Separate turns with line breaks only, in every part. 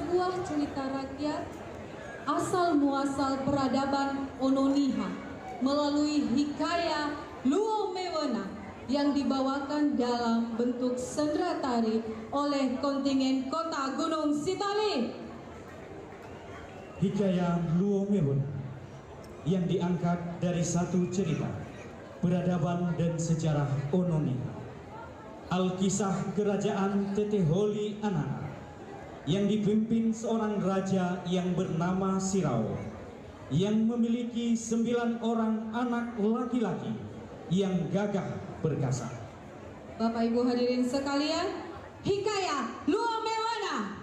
sebuah cerita rakyat asal muasal peradaban Ononiha melalui hikayat Luo Mewena yang dibawakan dalam bentuk sendera tari oleh kontingen Kota Gunung Sitoli.
Hikayat Luo Mewena yang diangkat dari satu cerita peradaban dan sejarah Ononiha. Alkisah kerajaan Teteholi Anaa yang dipimpin seorang raja yang bernama Sirao yang memiliki 9 orang anak laki-laki yang gagah perkasa.
Bapak Ibu hadirin sekalian, hikayat Luo Mewena.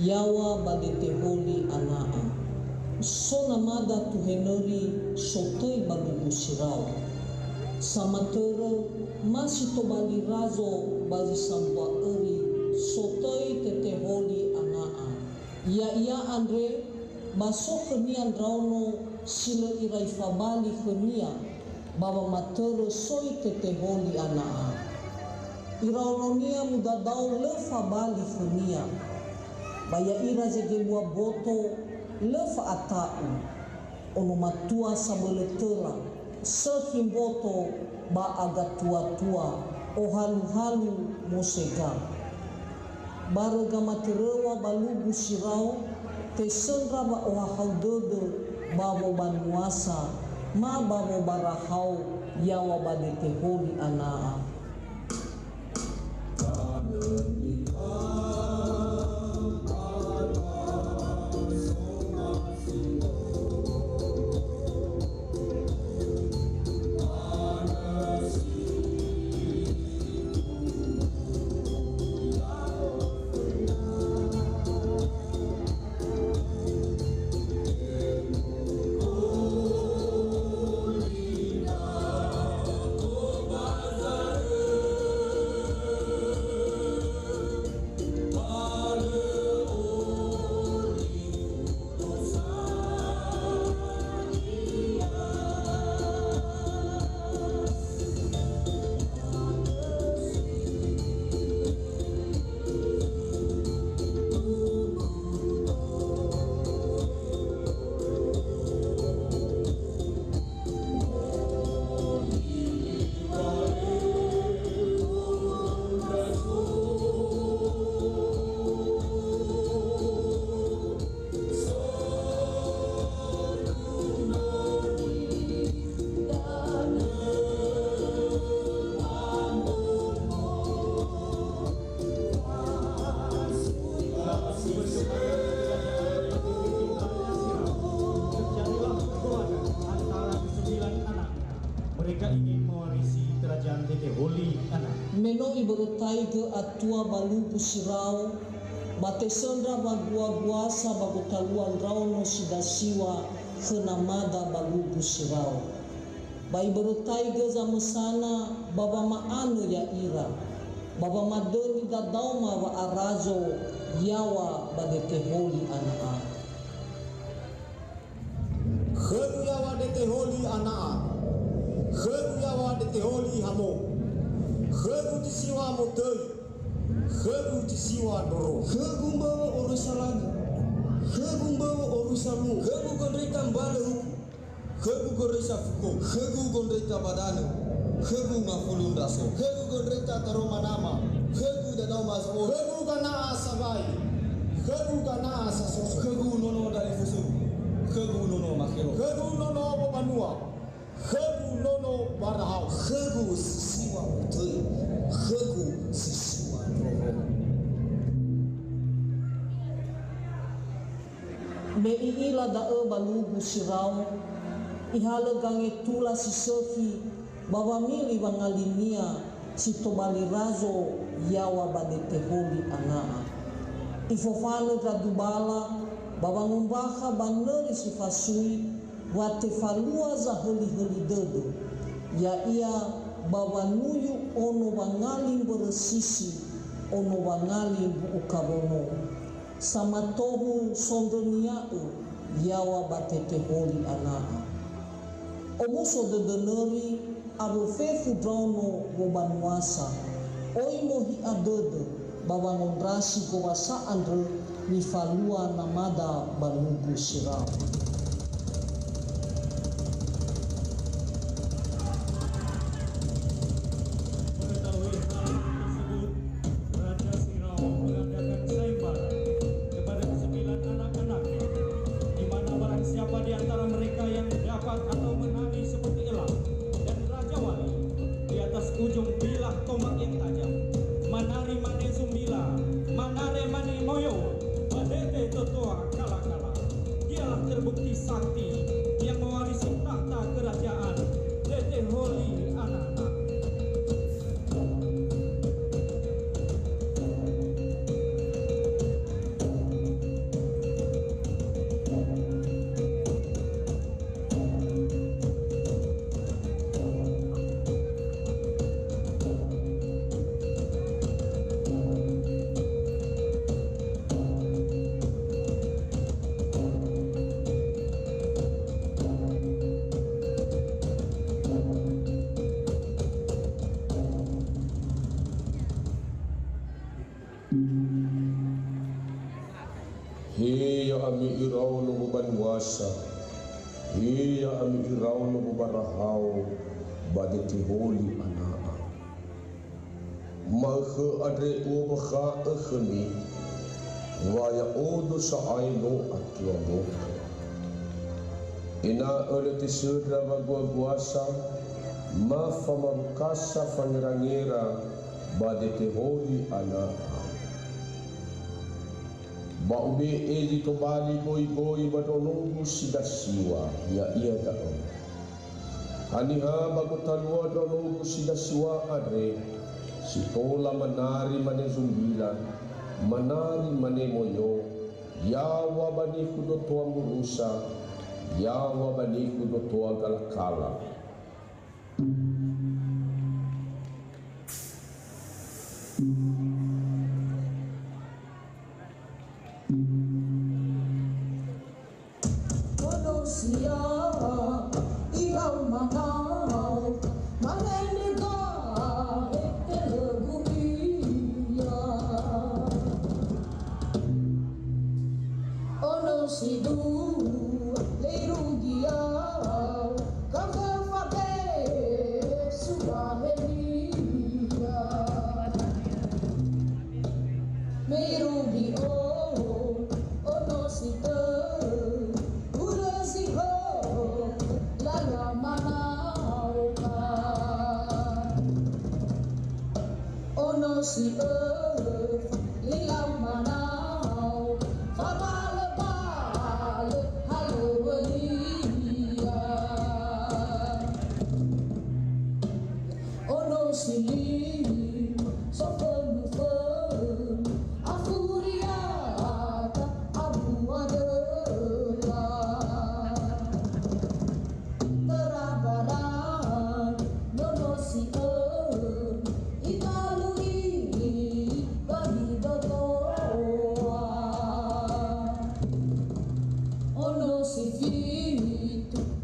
Yawa badeteholi anaa so namada tuheneri sotoi bagugu sirau samatero masih tobali razo bazi sambua eri sotoi teteholi anaa ia andre baso khenia drauno sila irai fabali khenia baba matero soi teteholi anaa iraunonia mudadau le fabali khenia baya ira zegebua boto lefa atau ono matua sabeletela sehim boto ba aga tua-tua o halu-halu mosega baraga materewa balugu sirau te sendra ba oha haudode babo banuasa ma babo barahau yawa badeteholi anaa.
Mereka ingin mewarisi kerajaan Teteholi Anaa.
Meno iberutai ke atua balugu sirau bate sendra bagua-guasa bagutaluan rauno sidasiwa kenamada balugu sirau bai berutai ke zamesana baba maanu ya ira baba madoni dadauma wa arazo yawa badeteholi Anaa.
Kheu yawa deteholi Anaa, kheu yawa deteholi hamo, kheu tisiwa motei, kheu tisiwa doro, kheu mbawa orusalani, kheu mbawa orusalu, kheu gondrita mbale, kheu gondrita fuko, kheu gondrita badane, kheu ngafulu daso, kheu gondrita taroma nama, kheu dadau maso, kheu kana asabai, kheu kana asasos, kheu nono dari fusu. Khegu nono makero, khegu nono babanua, khegu nono barahau, khegu
sisiwa mutui hegu sisiwa roho me iila dae balugu sirau ihale gange tula si sefi bawa mili bangalimia si tobali razo yawa badete holi anaa ifofale radubala bawa ngumbaha baneri si fasui wate falua za heli dedo ya ia bawa nuyu ono bangali beresisi ono bangali buukabono sama tohu sondoniau yawa batete holi anaa omuso de deneri aro fefu drono wobanuasa oi mohi adedo bawa ngondrasi kowasa andre ni falua namada balugu sirau
ujung bilah tombak yang tajam manari mane zumbila manare mane moyo badete tetua kala-kala dialah terbukti sakti yang mewarisi tahta kerajaan Dete Holi anak-anak
Hiya ami irau no bubanwasa hiya ami irau no bubarahau badeti holi anaa maghe adre ubakha ekhni waya odo sa aino atuamo ina olete sudra bagwagwasa ma famamkasa fanirangera badeti holi anaa Baube edi tobali goi badonungu sidasiwa ya ia dao. Aniha bagotalua donungu sidasiwa adre sitola manari mane zumbila manari mane moyo yawa baniku dotoa murusa yawa baniku dotoa galakala.
Manusia ikau manau manenega eteguia ono sidu lerugia kafafate suahenia merugio ono sidu si lilau manau fabal halwalia ono si sofen afuria abu adela terabaran nono si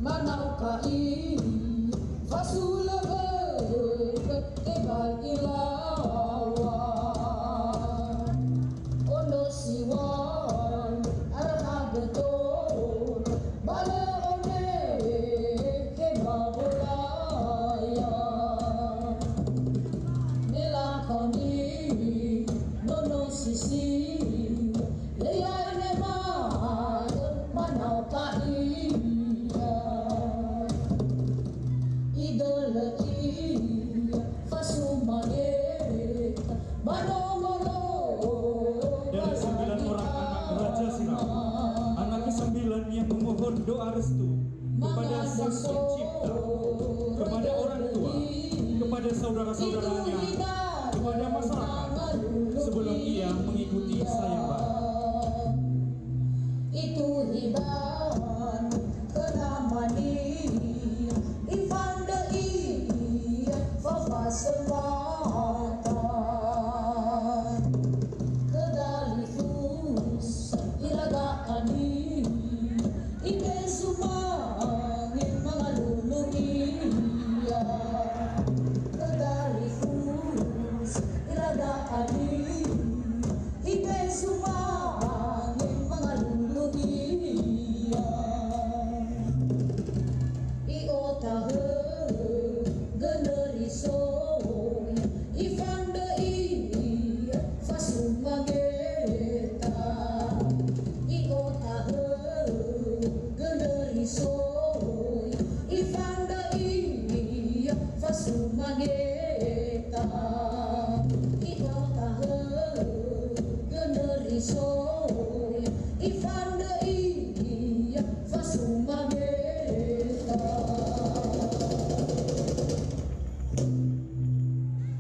Manau kai fasula be te bai
saudara-saudaranya kepada masyarakat sebelum ia mengikuti sayembara.
Itu hiban kenamani ifanda iya fafaselatan kedalifus iragaani ide sumangin mangalulungi kedalifus iragaani ide sumangin mangalulungi iotahe generisoy ifanda iya fasumageta iotahe generisoy ifanda iya fasumageta iotahe generisoy ifanda iya fasumageta.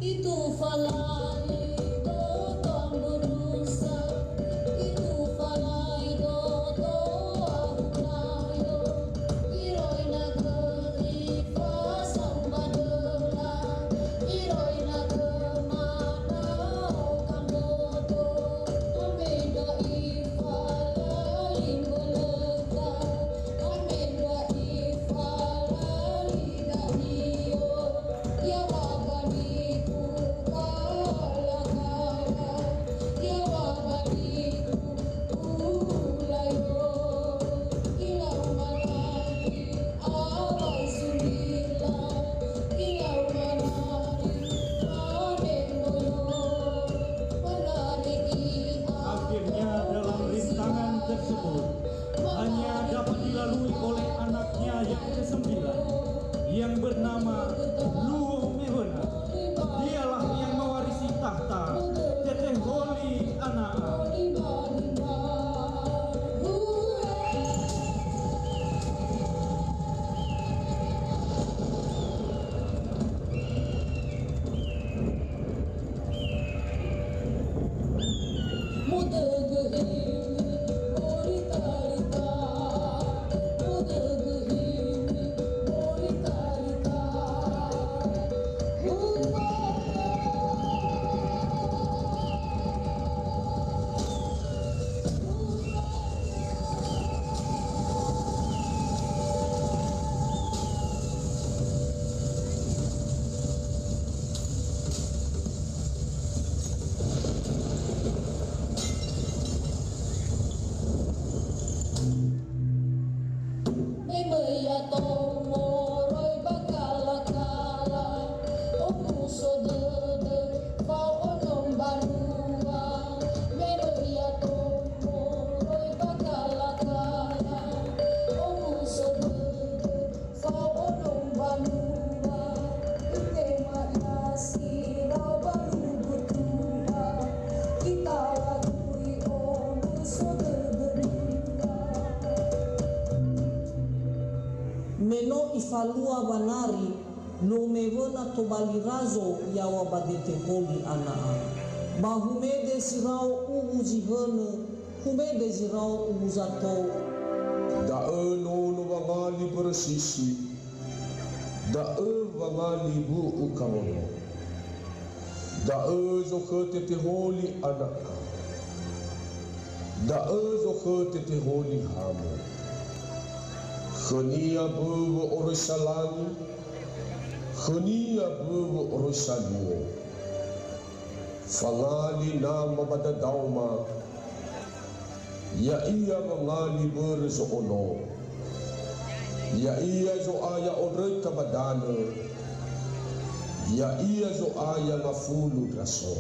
Itu falai do tamburusa, itu falai do ahunayo, iroi nageri pasang badela, iroi nagemana kambodo, ameda ifalai belega, ameda ifalai dahiyo, ya wabaniku kala-kala, ya wabaniku ulayo, ilau manari awal sundila, ilau manari manendoyo, manari
Akhirnya dalam rintangan tersebut hanya dapat dilalui oleh anaknya yang ke-9 yang bernama Luo Mewena. Dialah yang mewarisi tahta Teteh Holi Anaa.
Meno ifalua banari lo mewena tobalirazo yawa badete holi anaa. Bahumede zirao ugu zihene, humede zirao ugu zato.
Dae nono wangali bersisi, dae wangali bu ukamono, dae zoke tete holi anaa, dae zoke tete holi hamo. Khania bewe orosalani, khania bewe orosaluo. Fangali nama pada dauma, ya ia mengali berzo ono, ya ia zo aya onrei kabadane, ya ia zo aya ngafulu draso.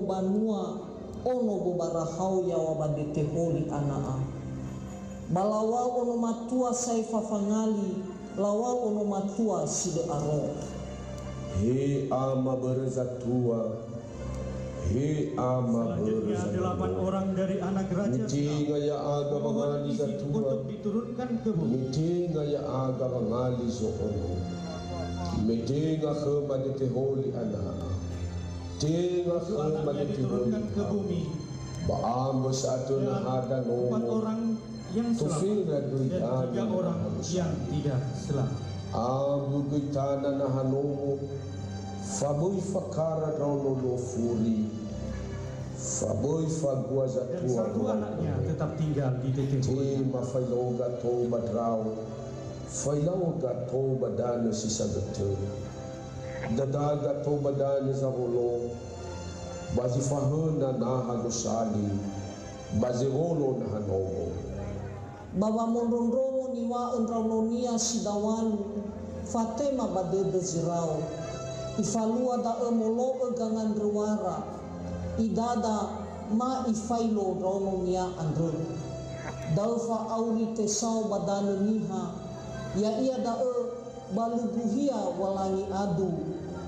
ono banua ono bobarahau yawa badete holi anaa. Balawau ono matua sai fafangali, lawau ono matua side aro.
He ama berzatua, he ama
Selanjutnya 8 orang dari anak raja
Miti ngaya aga mangali
izin
zatua,
untuk diturunkan ke bumi.
miti ngaya aga mangali zoono, miti ngahe madete holi anaa, te ngahe
Anaknya
madete holi
diturunkan ke bumi.
Baamba satu
Dan
nahada
4
nomo,
orang yang selamat
tufina
dan
duitana
3 orang yang tidak selamat.
Abu guitana nahanomo, faboi fakara rono no furi, faboi fagua
Dan
zatua
1 anaknya tetap tinggal di titik
te mafailoga to badrau, failoga to badana sisagate, dadaga to badana zavolo, bazi fahuna nahadosali, bazi rolo nahanomo.
Baba mondondromo niwa enraunonia sidawalu, Fatema badede zirau, ifalua da emolo egangan rewara, idada ma ifailo raunonia andre. Daufa auri tesau badane niha, ya ia da baluguhia walangi adu,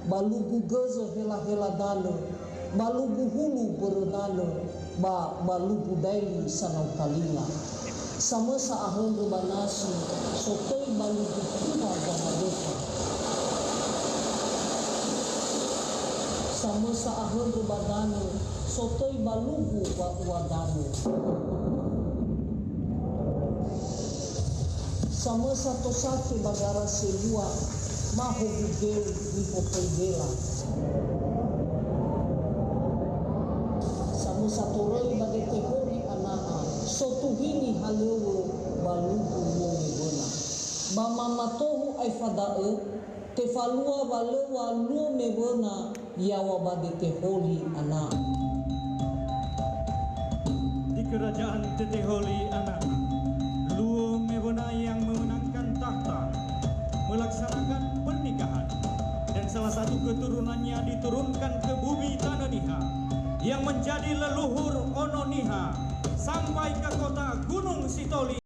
balugu geze hela-hela dane, balugu hulu beredane, balugu daili sanau kalinga. Sama saahon rebanasi, sotoi balugu kuha gahadefa. Sama saahon rebadane, sotoi balugu wadane. Sama satu sake bagara selua, maho gugeu di popeidela. Sama satu roi badete hori anaa, sotu hini halewe balugu wonge bona. Bama matohu ai fadae, te falua balewa lume bona yawa badete holi anaa.
di kerajaan Teteholi anak Luo Mewona yang memenangkan tahta melaksanakan pernikahan dan salah satu keturunannya diturunkan ke bumi Tanah Niha yang menjadi leluhur Ononiha sampai ke kota Gunung Sitoli.